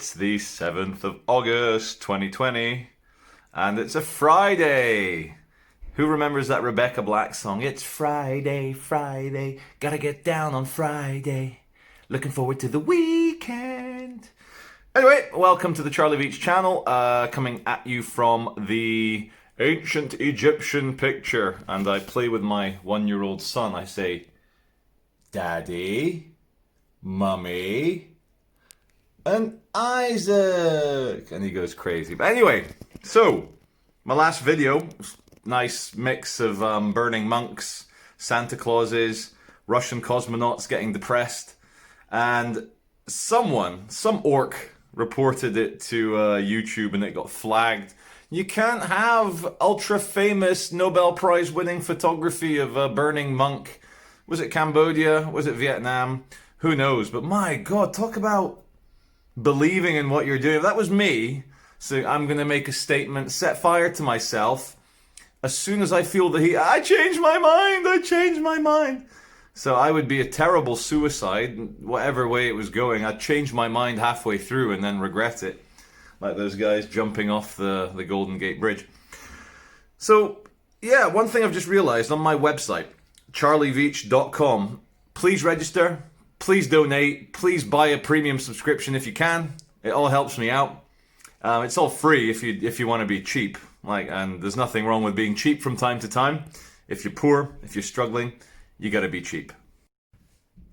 It's the 7th of August 2020 and it's a Friday. Who remembers that Rebecca Black song? It's Friday, Friday, gotta get down on Friday. Looking forward to the weekend. Anyway, welcome to the Charlie Veitch channel, coming at you from the ancient Egyptian picture. And I play with my 1-year-old son. I say, Daddy, Mummy, and Isaac. And he goes crazy. But anyway, so my last video, nice mix of burning monks, Santa Clauses, Russian cosmonauts getting depressed. And some orc reported it to YouTube and it got flagged. You can't have ultra famous Nobel Prize winning photography of a burning monk. Was it Cambodia? Was it Vietnam? Who knows? But my God, talk about believing in what you're doing. If that was me, so I'm going to make a statement, set fire to myself. As soon as I feel the heat, I changed my mind. So I would be a terrible suicide, whatever way it was going. I'd change my mind halfway through and then regret it. Like those guys jumping off the Golden Gate Bridge. So, yeah, one thing I've just realized on my website, charlieveitch.com, please register, please donate, please buy a premium subscription if you can. It all helps me out. It's all free if you want to be cheap. And there's nothing wrong with being cheap from time to time. If you're poor, if you're struggling, you gotta be cheap.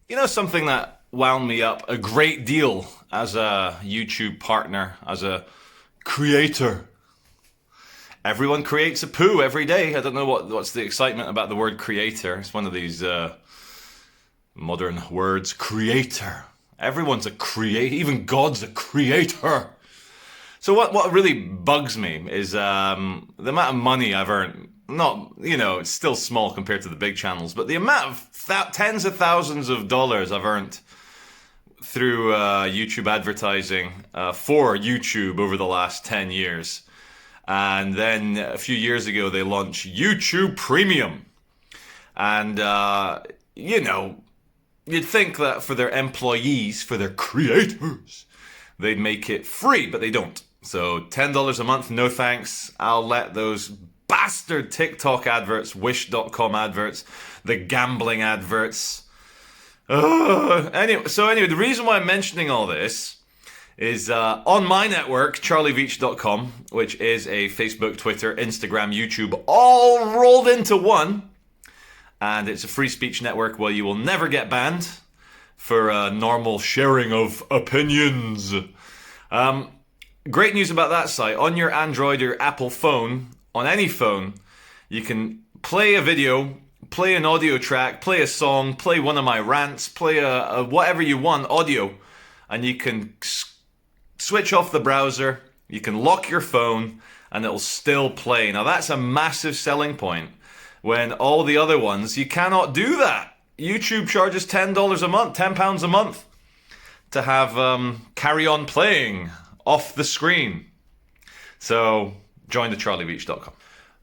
You know something that wound me up a great deal as a YouTube partner, as a creator? Everyone creates a poo every day. I don't know what's the excitement about the word creator. It's one of these modern words, creator. Everyone's a creator, even God's a creator. So what really bugs me is the amount of money I've earned. Not, it's still small compared to the big channels, but the amount of tens of thousands of dollars I've earned through YouTube advertising for YouTube over the last 10 years. And then a few years ago, they launched YouTube Premium. And, you'd think that for their employees, for their creators, they'd make it free, but they don't. So $10 a month, no thanks. I'll let those bastard TikTok adverts, Wish.com adverts, the gambling adverts. Anyway, the reason why I'm mentioning all this is on my network, charlieveitch.com, which is a Facebook, Twitter, Instagram, YouTube, all rolled into one. And it's a free speech network where you will never get banned for normal sharing of opinions. Great news about that site. On your Android or Apple phone, on any phone, you can play a video, play an audio track, play a song, play one of my rants, play a whatever you want, audio, and you can switch off the browser, you can lock your phone, and it'll still play. Now that's a massive selling point. When all the other ones, you cannot do that. YouTube charges $10 a month, £10 a month to have carry on playing off the screen. So join the charlieveitch.com.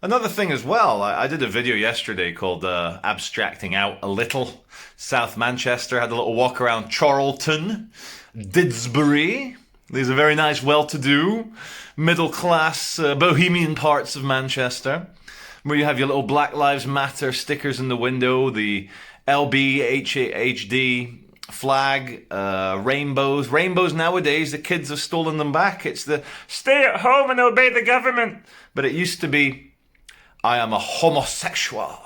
Another thing as well, I did a video yesterday called Abstracting Out a Little. South Manchester, had a little walk around Charlton, Didsbury. These are very nice, well-to-do, middle-class, bohemian parts of Manchester, where you have your little Black Lives Matter stickers in the window, the LBHD flag, rainbows. Rainbows nowadays, the kids have stolen them back. It's the stay at home and obey the government. But it used to be, I am a homosexual.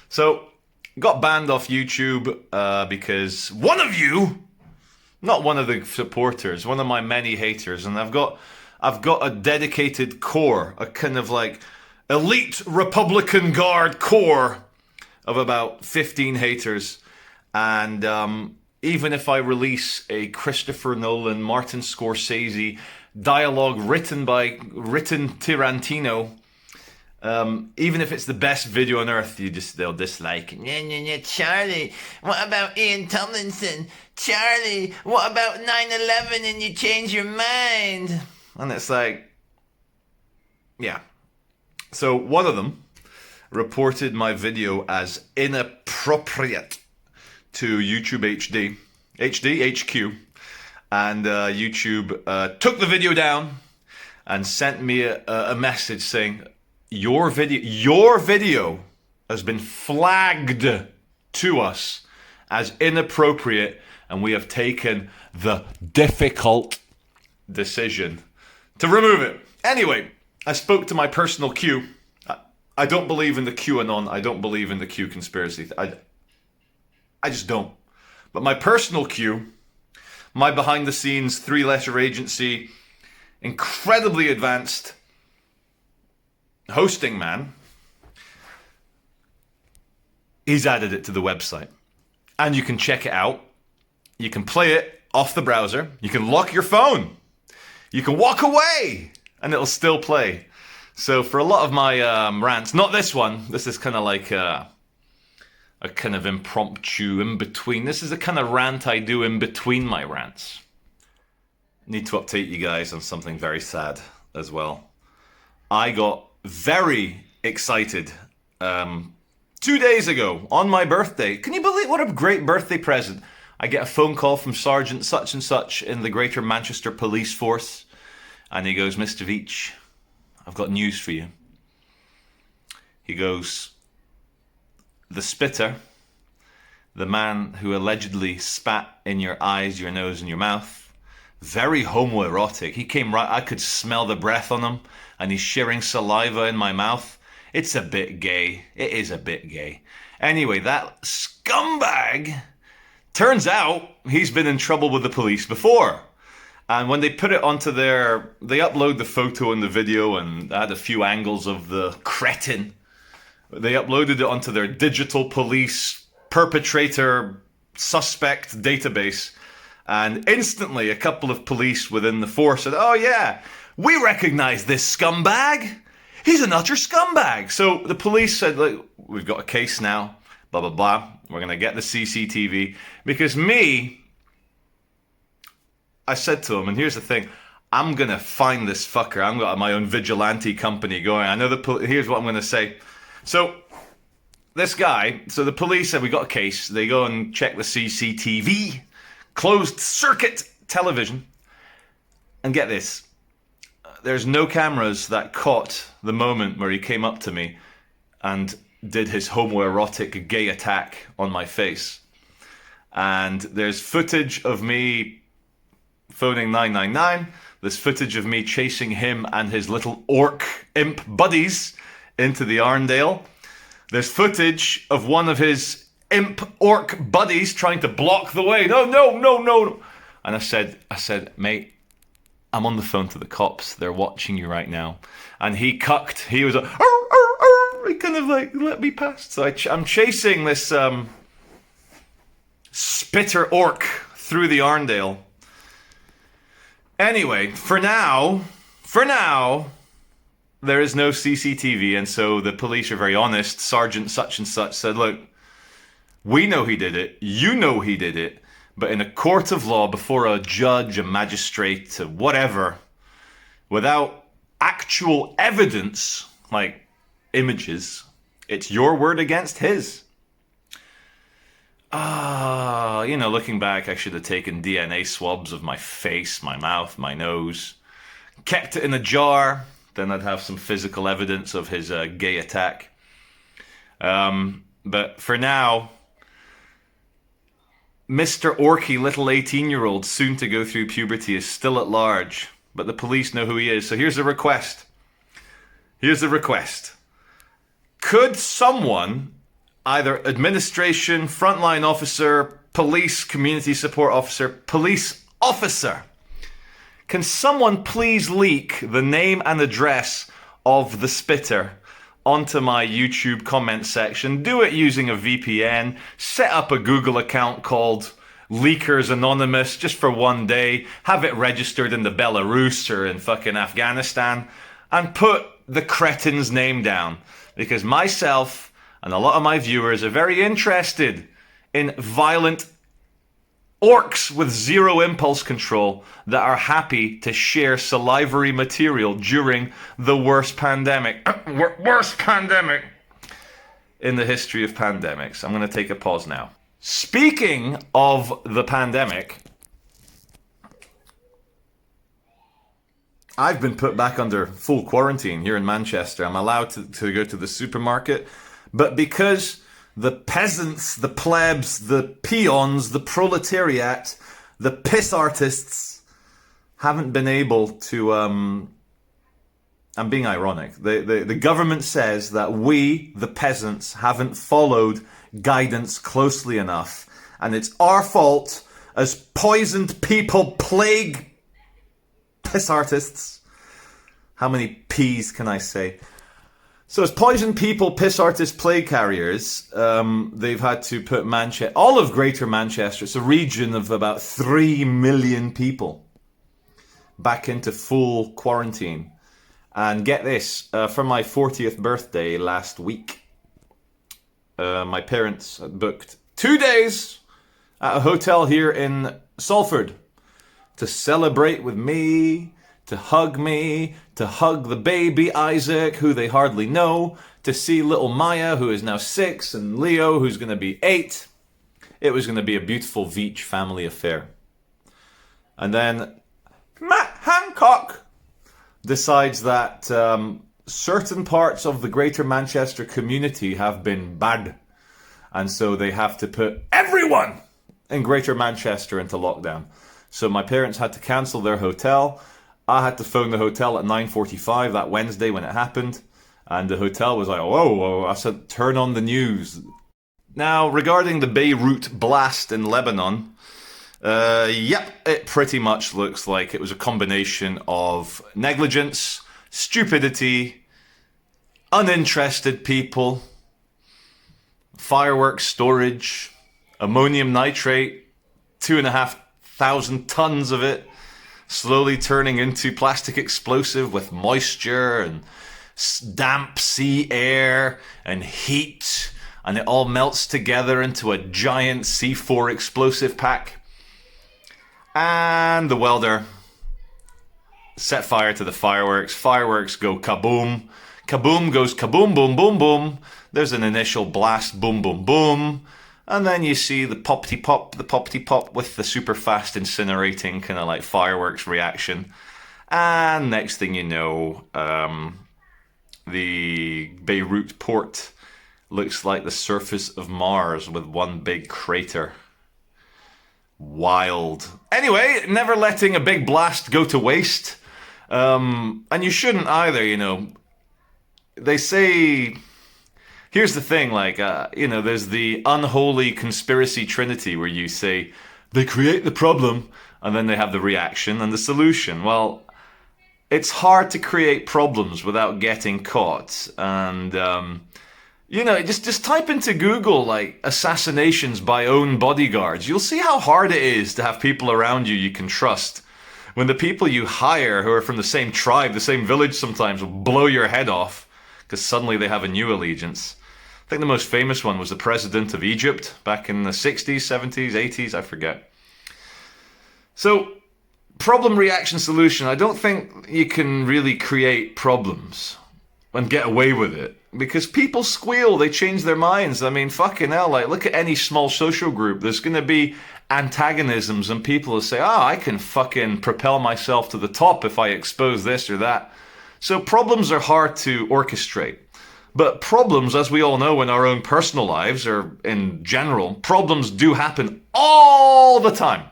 So, got banned off YouTube because one of you, not one of the supporters, one of my many haters, and I've got a dedicated core, a kind of like elite Republican Guard core of about 15 haters. And even if I release a Christopher Nolan, Martin Scorsese dialogue written Tarantino, even if it's the best video on earth, they'll dislike it. Charlie, what about Ian Tomlinson? Charlie, what about 9/11 and you change your mind? And it's like, yeah. So one of them reported my video as inappropriate to YouTube HQ, and YouTube took the video down and sent me a message saying, your video has been flagged to us as inappropriate, and we have taken the difficult decision to remove it. Anyway, I spoke to my personal Q. I don't believe in the QAnon. I don't believe in the Q conspiracy. I just don't. But my personal Q, my behind-the-scenes three-letter agency, incredibly advanced hosting man, he's added it to the website. And you can check it out. You can play it off the browser. You can lock your phone. You can walk away and it'll still play. So for a lot of my rants, not this one. This is kind of like a kind of impromptu in between. This is a kind of rant I do in between my rants. Need to update you guys on something very sad as well. I got very excited 2 days ago on my birthday. Can you believe what a great birthday present? I get a phone call from Sergeant such and such in the Greater Manchester Police Force. And he goes, Mr. Veitch, I've got news for you. He goes, the spitter, the man who allegedly spat in your eyes, your nose, and your mouth, very homoerotic. He came right, I could smell the breath on him, and he's sharing saliva in my mouth. It's a bit gay. It is a bit gay. Anyway, that scumbag, turns out he's been in trouble with the police before. And when they put it onto they upload the photo and the video and add a few angles of the cretin. They uploaded it onto their digital police perpetrator suspect database. And instantly a couple of police within the force said, oh yeah, we recognize this scumbag. He's an utter scumbag. So the police said, look, we've got a case now, blah, blah, blah. We're going to get the CCTV. Because I said to him, and here's the thing, I'm going to find this fucker. I'm got my own vigilante company going. I know here's what I'm going to say. So this guy, so the police said we got a case. They go and check the CCTV, closed circuit television. And get this, there's no cameras that caught the moment where he came up to me and did his homoerotic gay attack on my face. And there's footage of me phoning 999. There's footage of me chasing him and his little orc imp buddies into the Arndale. There's footage of one of his imp orc buddies trying to block the way. No. And I said, mate, I'm on the phone to the cops. They're watching you right now. And he cucked. He was like, arr, arr, arr. He kind of like let me past. So I'm chasing this spitter orc through the Arndale. Anyway, for now, there is no CCTV, and so the police are very honest. Sergeant such and such said, look, we know he did it, you know he did it, but in a court of law, before a judge, a magistrate, whatever, without actual evidence, like images, it's your word against his. Looking back, I should have taken DNA swabs of my face, my mouth, my nose, kept it in a jar, then I'd have some physical evidence of his gay attack. But for now, Mr. Orky, little 18-year-old, soon to go through puberty, is still at large, but the police know who he is. So here's a request. Could someone, either administration, frontline officer, police, community support officer, police officer, can someone please leak the name and address of the spitter onto my YouTube comment section? Do it using a VPN. Set up a Google account called Leakers Anonymous just for one day. Have it registered in the Belarus or in fucking Afghanistan. And put the cretin's name down. Because myself and a lot of my viewers are very interested in violent orcs with zero impulse control that are happy to share salivary material during the worst pandemic in the history of pandemics. I'm going to take a pause now. Speaking of the pandemic, I've been put back under full quarantine here in Manchester. I'm allowed to go to the supermarket. But because the peasants, the plebs, the peons, the proletariat, the piss artists haven't been able to... I'm being ironic. The government says that we, the peasants, haven't followed guidance closely enough. And it's our fault as poisoned people plague piss artists. How many P's can I say? So as poisoned people, piss artists, plague carriers, they've had to put all of Greater Manchester, it's a region of about 3 million people, back into full quarantine. And get this, for my 40th birthday last week, my parents had booked 2 days at a hotel here in Salford to celebrate with me, to hug the baby Isaac, who they hardly know, to see little Maya, who is now 6, and Leo, who's going to be 8. It was going to be a beautiful Veitch family affair. And then Matt Hancock decides that certain parts of the Greater Manchester community have been bad. And so they have to put everyone in Greater Manchester into lockdown. So my parents had to cancel their hotel. I had to phone the hotel at 9:45 that Wednesday when it happened. And the hotel was like, whoa. I said, turn on the news. Now, regarding the Beirut blast in Lebanon, it pretty much looks like it was a combination of negligence, stupidity, uninterested people, fireworks storage, ammonium nitrate, 2,500 tons of it, slowly turning into plastic explosive with moisture and damp sea air and heat, and it all melts together into a giant C4 explosive pack. And the welder set fire to the fireworks. Fireworks go kaboom. Kaboom goes kaboom, boom, boom, boom. There's an initial blast, boom, boom, boom. And then you see the poppity-pop with the super fast incinerating kind of like fireworks reaction. And next thing you know, the Beirut port looks like the surface of Mars with one big crater. Wild. Anyway, never letting a big blast go to waste. And you shouldn't either, you know. They say... Here's the thing, there's the unholy conspiracy trinity where you say, they create the problem, and then they have the reaction and the solution. Well, it's hard to create problems without getting caught. And, just type into Google, assassinations by own bodyguards. You'll see how hard it is to have people around you can trust. When the people you hire, who are from the same tribe, the same village sometimes, will blow your head off, because suddenly they have a new allegiance. I think the most famous one was the president of Egypt back in the 60s, 70s, 80s, I forget. So, problem, reaction, solution. I don't think you can really create problems and get away with it. Because people squeal, they change their minds. I mean, fucking hell, look at any small social group. There's going to be antagonisms and people will say, I can fucking propel myself to the top if I expose this or that. So problems are hard to orchestrate. But problems, as we all know in our own personal lives, or in general, problems do happen all the time.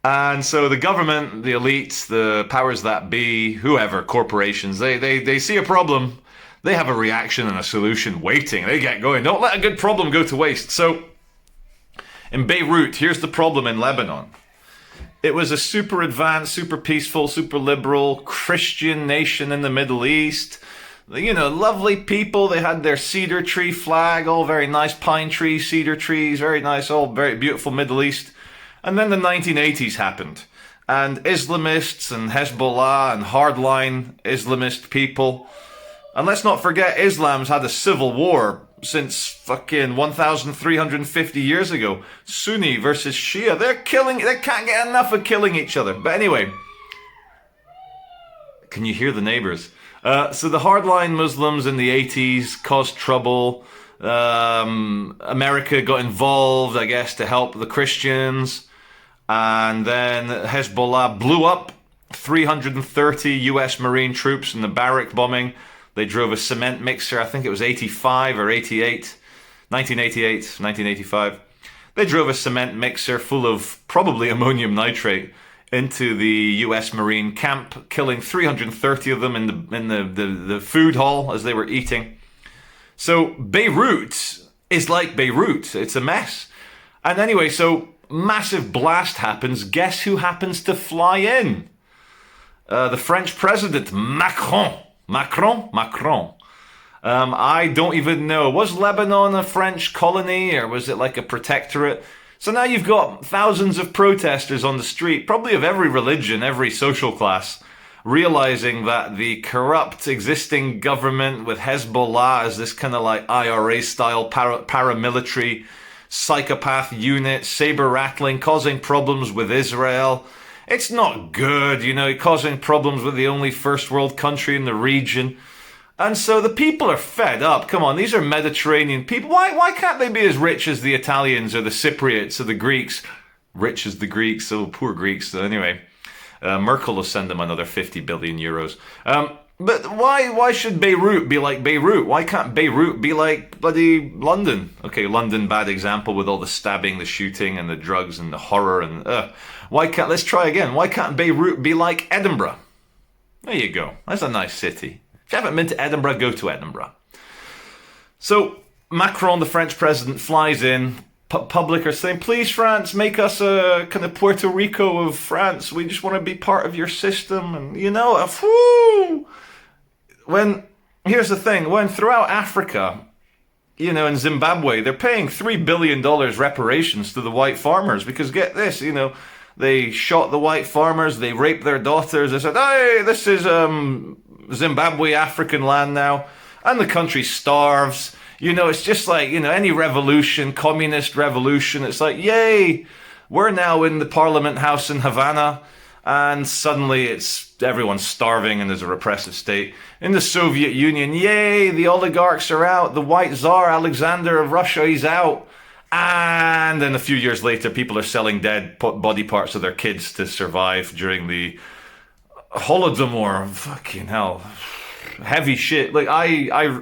And so the government, the elites, the powers that be, whoever, corporations, they see a problem, they have a reaction and a solution waiting. They get going. Don't let a good problem go to waste. So in Beirut, here's the problem in Lebanon. It was a super advanced, super peaceful, super liberal Christian nation in the Middle East. Lovely people. They had their cedar tree flag, all very nice pine trees, cedar trees, very nice, all very beautiful Middle East. And then the 1980s happened. And Islamists and Hezbollah and hardline Islamist people. And let's not forget, Islam's had a civil war since fucking 1,350 years ago. Sunni versus Shia. They can't get enough of killing each other. But anyway, can you hear the neighbors? So the hardline Muslims in the 80s caused trouble. America got involved, I guess, to help the Christians. And then Hezbollah blew up 330 US Marine troops in the Beirut bombing. They drove a cement mixer, I think it was 85 or 88, 1988, 1985. They drove a cement mixer full of probably ammonium nitrate into the US Marine camp, killing 330 of them in the food hall as they were eating. So Beirut is like Beirut. It's a mess. And anyway, so massive blast happens. Guess who happens to fly in? The French president, Macron. I don't even know. Was Lebanon a French colony, or was it like a protectorate? So now you've got thousands of protesters on the street, probably of every religion, every social class, realizing that the corrupt existing government with Hezbollah as this kind of like IRA-style paramilitary psychopath unit, saber-rattling, causing problems with Israel. It's not good, causing problems with the only first world country in the region. And so the people are fed up. Come on, these are Mediterranean people. Why can't they be as rich as the Italians or the Cypriots or the Greeks? Rich as the Greeks, oh, poor Greeks. So anyway, Merkel will send them another 50 billion euros. But why should Beirut be like Beirut? Why can't Beirut be like bloody London? Okay, London, bad example with all the stabbing, the shooting, and the drugs and the horror. And let's try again. Why can't Beirut be like Edinburgh? There you go. That's a nice city. If you haven't been to Edinburgh, go to Edinburgh. So Macron, the French president, flies in. Public are saying, please, France, make us a kind of Puerto Rico of France. We just want to be part of your system. And, here's the thing, when throughout Africa, in Zimbabwe, they're paying $3 billion reparations to the white farmers because, get this, they shot the white farmers, they raped their daughters, they said, hey, this is Zimbabwe, African land now, and the country starves. It's just like, any revolution, communist revolution, it's like, yay, we're now in the Parliament House in Havana, and suddenly everyone's starving and there's a repressive state. In the Soviet Union, yay, the oligarchs are out, the white Tsar Alexander of Russia, he's out. And then a few years later, people are selling dead body parts of their kids to survive during the Holodomor. Fucking hell. Heavy shit. Like, I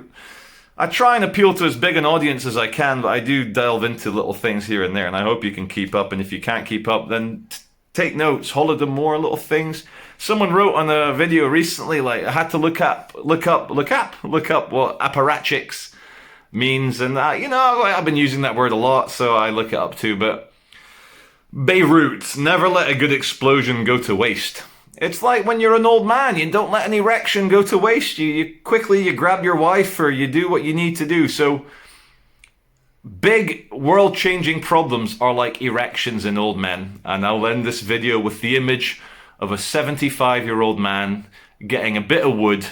try and appeal to as big an audience as I can, but I do delve into little things here and there, and I hope you can keep up. And if you can't keep up, then take notes. Holodomor, little things. Someone wrote on a video recently, like, I had to look up what apparatchiks means, and I've been using that word a lot, so I look it up too. But Beirut, never let a good explosion go to waste. It's like when you're an old man, you don't let an erection go to waste. You quickly grab your wife, or you do what you need to do. So big world-changing problems are like erections in old men. And I'll end this video with the image of a 75-year-old man getting a bit of wood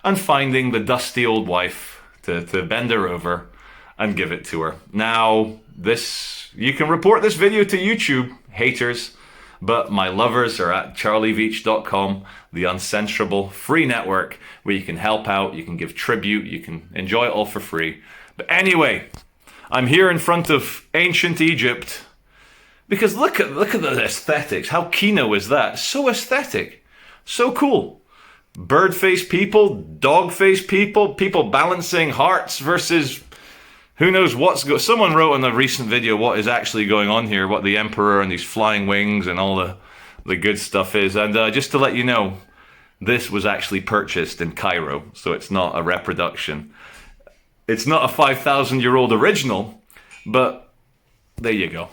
and finding the dusty old wife to bend her over and give it to her. Now, you can report this video to YouTube, haters, but my lovers are at charlieveitch.com, the uncensorable free network where you can help out, you can give tribute, you can enjoy it all for free. But anyway, I'm here in front of ancient Egypt because look at the aesthetics. How Kino is that? So aesthetic, so cool. Bird-faced people, dog-faced people, people balancing hearts versus who knows someone wrote in a recent video what is actually going on here, what the emperor and these flying wings and all the good stuff is. And just to let you know, this was actually purchased in Cairo, so it's not a reproduction. It's not a 5,000-year-old original, but there you go.